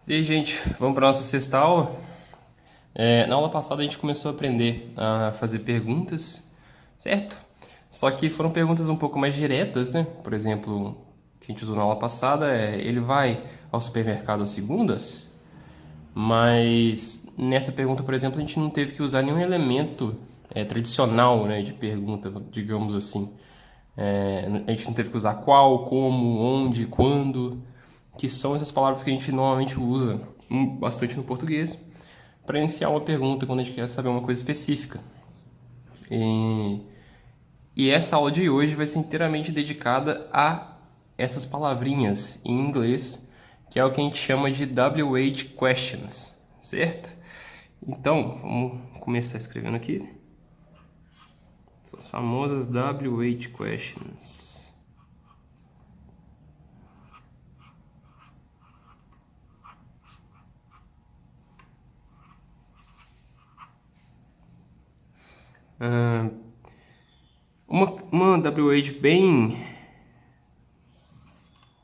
E aí, gente, vamos para nossa sexta aula. Na aula passada a gente começou a aprender a fazer perguntas, certo? Só que foram perguntas um pouco mais diretas, né? Por exemplo, o que a gente usou na aula passada é: ele vai ao supermercado às segundas? Mas nessa pergunta, por exemplo, a gente não teve que usar nenhum elemento tradicional, né, de pergunta, digamos assim. A gente não teve que usar qual, como, onde, quando, que são essas palavras que a gente normalmente usa bastante no português para iniciar uma pergunta quando a gente quer saber uma coisa específica. E, e essa aula de hoje vai ser inteiramente dedicada a essas palavrinhas em inglês, que é o que a gente chama de WH questions, certo? Então, vamos começar escrevendo aqui. São as famosas WH questions. Uma WH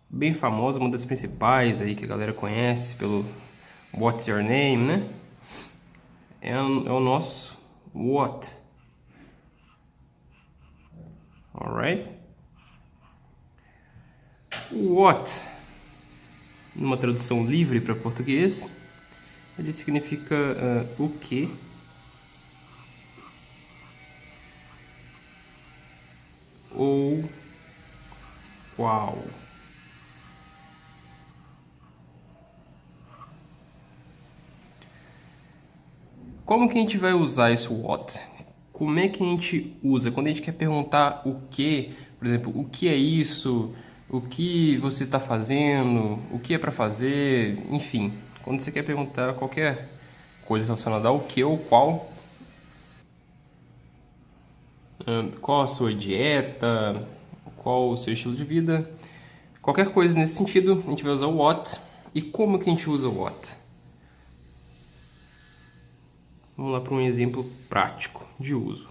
bem famosa, uma das principais aí que a galera conhece pelo What's Your Name, né? É o nosso what. Alright? What, numa tradução livre para português, ele significa o que ou qual. Como que a gente vai usar esse what? Como é que a gente usa? Quando a gente quer perguntar o que, por exemplo, o que é isso? O que você está fazendo? O que é para fazer? Enfim, quando você quer perguntar qualquer coisa relacionada ao que ou qual, qual a sua dieta, qual o seu estilo de vida, qualquer coisa nesse sentido, a gente vai usar o what. E como que a gente usa o what? Vamos lá para um exemplo prático de uso.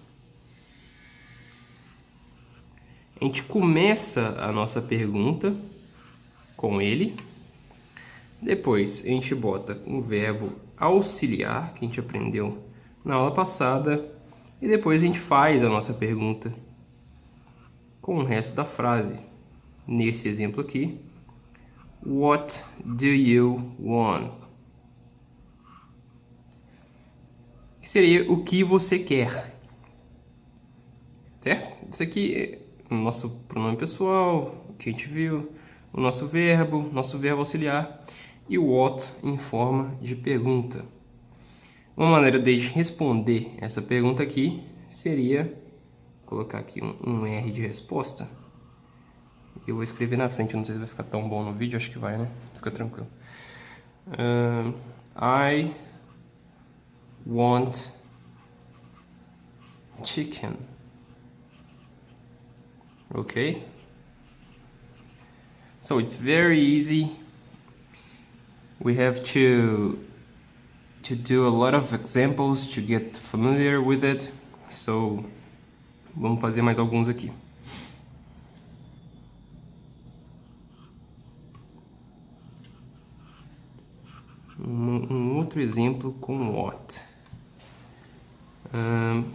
A gente começa a nossa pergunta com ele, depois a gente bota um verbo auxiliar, que a gente aprendeu na aula passada, e depois a gente faz a nossa pergunta com o resto da frase. Nesse exemplo aqui, what do you want? Que seria o que você quer, certo? Isso aqui é o nosso pronome pessoal, o que a gente viu, o nosso verbo auxiliar e o what em forma de pergunta. Uma maneira de responder essa pergunta aqui seria colocar aqui um R de resposta. Eu vou escrever na frente, não sei se vai ficar tão bom no vídeo, acho que vai, né? Fica tranquilo. I want chicken. Okay? So it's very easy. We have to do a lot of examples to get familiar with it. So vamos fazer mais alguns aqui. Um outro exemplo com what.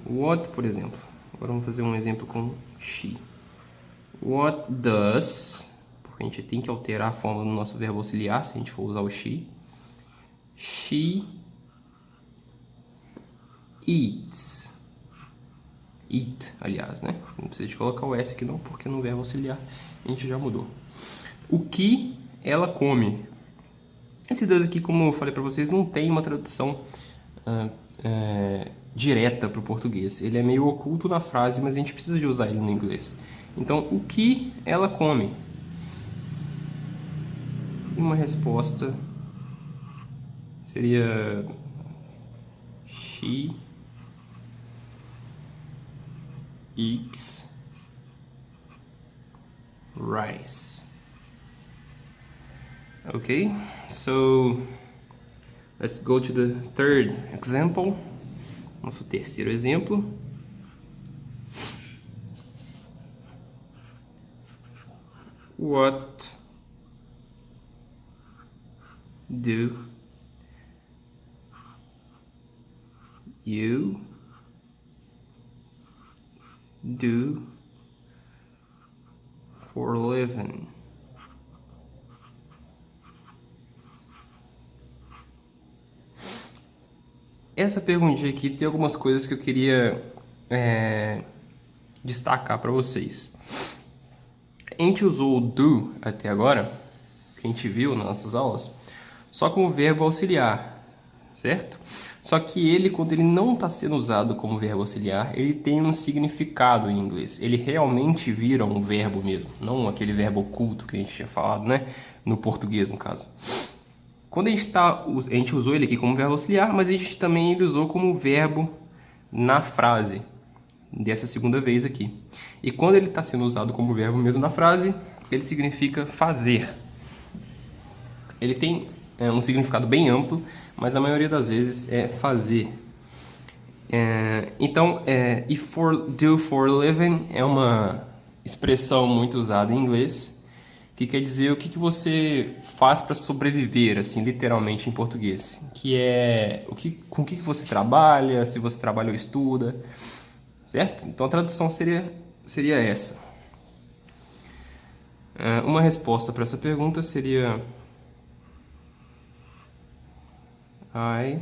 What, por exemplo. Agora vamos fazer um exemplo com she. What does, porque a gente tem que alterar a forma do nosso verbo auxiliar se a gente for usar o she. She eats. Eat, aliás, né? Não precisa de colocar o S aqui não, porque no verbo auxiliar a gente já mudou. O que ela come? Esse dois aqui, como eu falei para vocês, não tem uma tradução direta para o português. Ele é meio oculto na frase, mas a gente precisa de usar ele no inglês. Então, o que ela come? E uma resposta seria she eats rice. Okay, so let's go to the third example. Nosso terceiro exemplo. What do you do for a living? Essa perguntinha aqui tem algumas coisas que eu queria destacar para vocês. A gente usou o do até agora, que a gente viu nas nossas aulas, só como verbo auxiliar, certo? Só que ele, quando ele não está sendo usado como verbo auxiliar, ele tem um significado em inglês. Ele realmente vira um verbo mesmo, não aquele verbo oculto que a gente tinha falado, né? No português, no caso. Quando a gente usou ele aqui como verbo auxiliar, mas a gente também ele usou como verbo na frase, dessa segunda vez aqui. E quando ele está sendo usado como verbo mesmo na frase, ele significa fazer. Ele tem um significado bem amplo, mas na maioria das vezes é fazer. Então, do for a living é uma expressão muito usada em inglês, que quer dizer o que você faz para sobreviver, assim, literalmente em português. Que é com o que você trabalha, se você trabalha ou estuda, certo? Então a tradução seria essa. Uma resposta para essa pergunta seria: I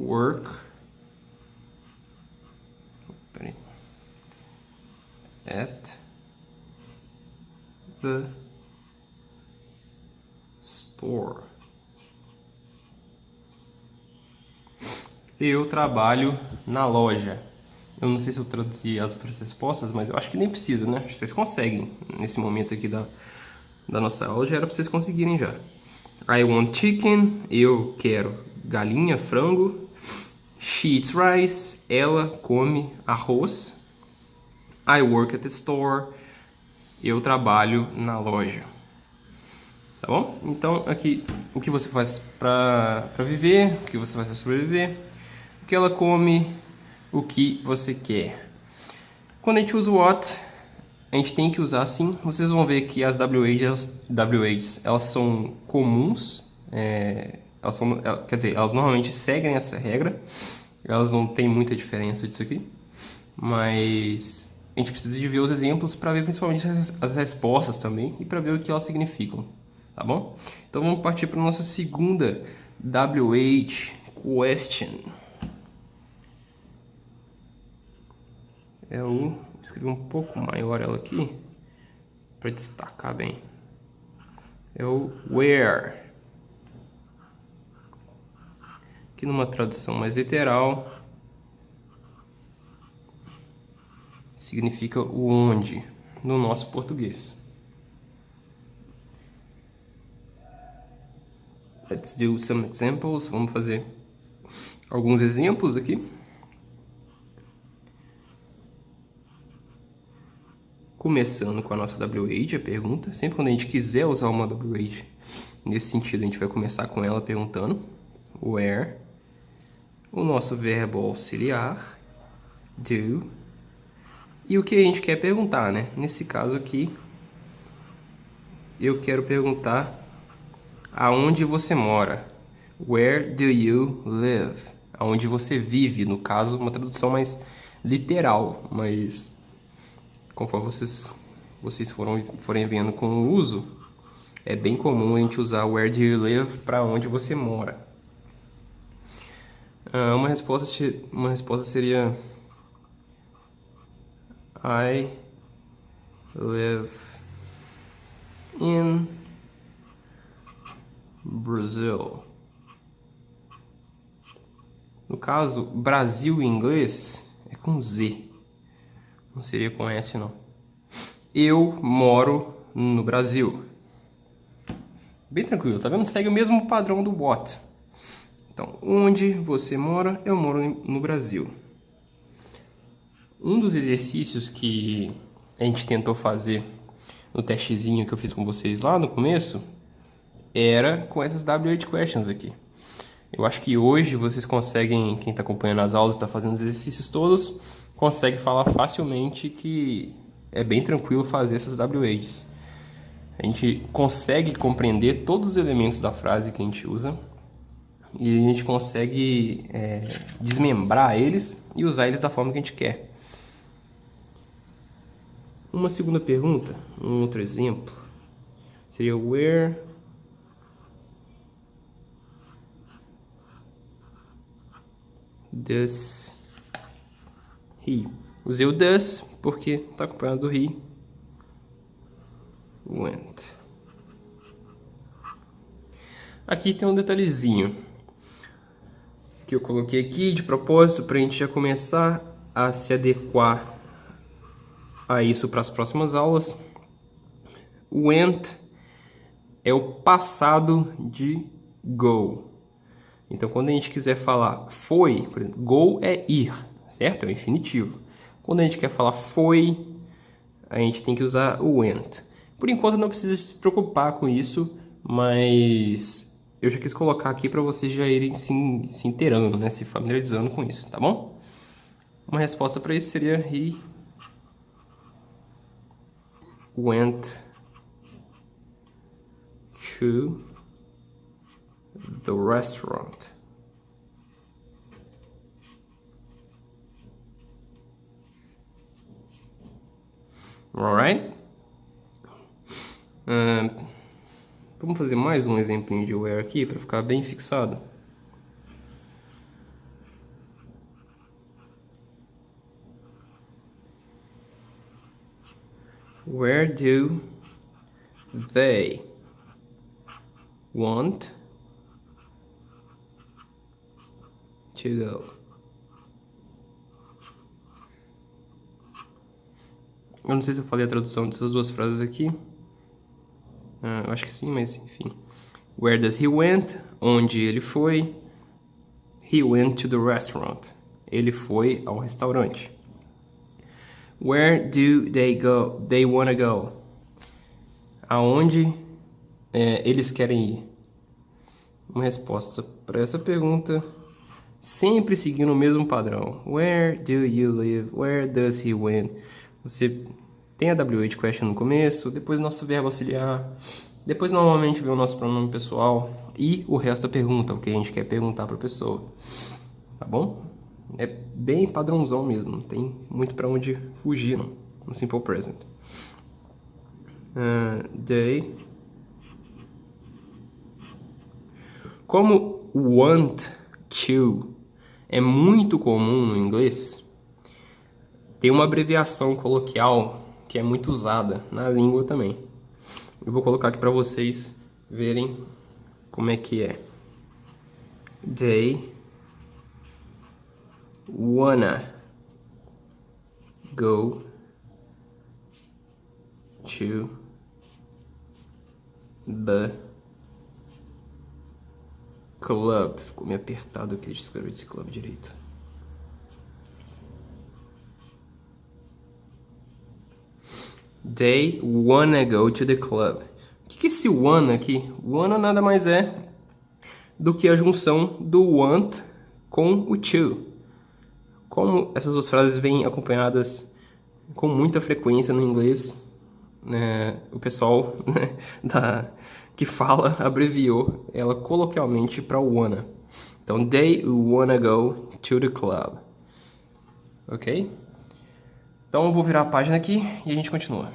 work at the store. Eu trabalho na loja. Eu não sei se eu traduzi as outras respostas, mas eu acho que nem precisa, né? Vocês conseguem. Nesse momento aqui da nossa aula já era para vocês conseguirem já. I want chicken. Eu quero galinha, frango. She eats rice. Ela come arroz. I work at the store. Eu trabalho na loja. Tá bom? Então, aqui, o que você faz para viver, o que você faz para sobreviver, o que ela come, o que você quer. Quando a gente usa o what, a gente tem que usar assim. Vocês vão ver que as WHs elas são comuns, elas normalmente seguem essa regra. Elas não têm muita diferença disso aqui, mas a gente precisa de ver os exemplos para ver principalmente as respostas também e para ver o que elas significam, tá bom? Então vamos partir para a nossa segunda WH question. Eu escrevi um pouco maior ela aqui para destacar bem. É o where, que numa tradução mais literal significa o onde no nosso português. Let's do some examples. Vamos fazer alguns exemplos aqui. Começando com a nossa WH, a pergunta. Sempre quando a gente quiser usar uma WH nesse sentido, a gente vai começar com ela perguntando where. O nosso verbo auxiliar, do. E o que a gente quer perguntar, né? Nesse caso aqui, eu quero perguntar aonde você mora. Where do you live? Aonde você vive, no caso, uma tradução mais literal, mas conforme vocês forem vendo com o uso, é bem comum a gente usar where do you live para onde você mora. Uma resposta seria I live in Brazil. No caso, Brasil em inglês é com Z. Não seria com S, não. Eu moro no Brasil. Bem tranquilo, tá vendo? Segue o mesmo padrão do what. Então, onde você mora? Eu moro no Brasil. Um dos exercícios que a gente tentou fazer no testezinho que eu fiz com vocês lá no começo era com essas WH questions aqui. Eu acho que hoje vocês conseguem, quem está acompanhando as aulas, está fazendo os exercícios todos, consegue falar facilmente que é bem tranquilo fazer essas WHs. A gente consegue compreender todos os elementos da frase que a gente usa e a gente consegue desmembrar eles e usar eles da forma que a gente quer. Uma segunda pergunta, um outro exemplo, seria where does he? Usei o does porque está acompanhado do he. Went. Aqui tem um detalhezinho que eu coloquei aqui de propósito para a gente já começar a se adequar a isso para as próximas aulas. Went é o passado de go. Então, quando a gente quiser falar foi, por exemplo, go é ir, certo? É o infinitivo. Quando a gente quer falar foi, a gente tem que usar o went. Por enquanto, não precisa se preocupar com isso, mas eu já quis colocar aqui para vocês já irem se inteirando, né? Se familiarizando com isso, tá bom? Uma resposta para isso seria he went to the restaurant. Alright? Vamos fazer mais um exemplinho de where aqui para ficar bem fixado. Where do they want to go? Eu não sei se eu falei a tradução dessas duas frases aqui. Eu acho que sim, mas enfim. Where does he went? Onde ele foi. He went to the restaurant. Ele foi ao restaurante. Where do they go? They wanna go. Aonde eles querem ir? Uma resposta para essa pergunta, sempre seguindo o mesmo padrão. Where do you live? Where does he went? Você tem a WH question no começo, depois nosso verbo auxiliar, depois normalmente vem o nosso pronome pessoal e o resto da pergunta, o que a gente quer perguntar para a pessoa. Tá bom? É bem padrãozão mesmo, não tem muito para onde fugir não, no Simple Present. They. Como want to é muito comum no inglês, tem uma abreviação coloquial que é muito usada na língua também. Eu vou colocar aqui para vocês verem como é que é. They wanna go to the club. Ficou meio apertado aqui de escrever esse club direito. They wanna go to the club. O que é esse wanna aqui? Wanna nada mais é do que a junção do want com o to. Como essas duas frases vêm acompanhadas com muita frequência no inglês, né, o pessoal que fala abreviou ela coloquialmente para wanna. Então, they wanna go to the club. Ok? Então, eu vou virar a página aqui e a gente continua.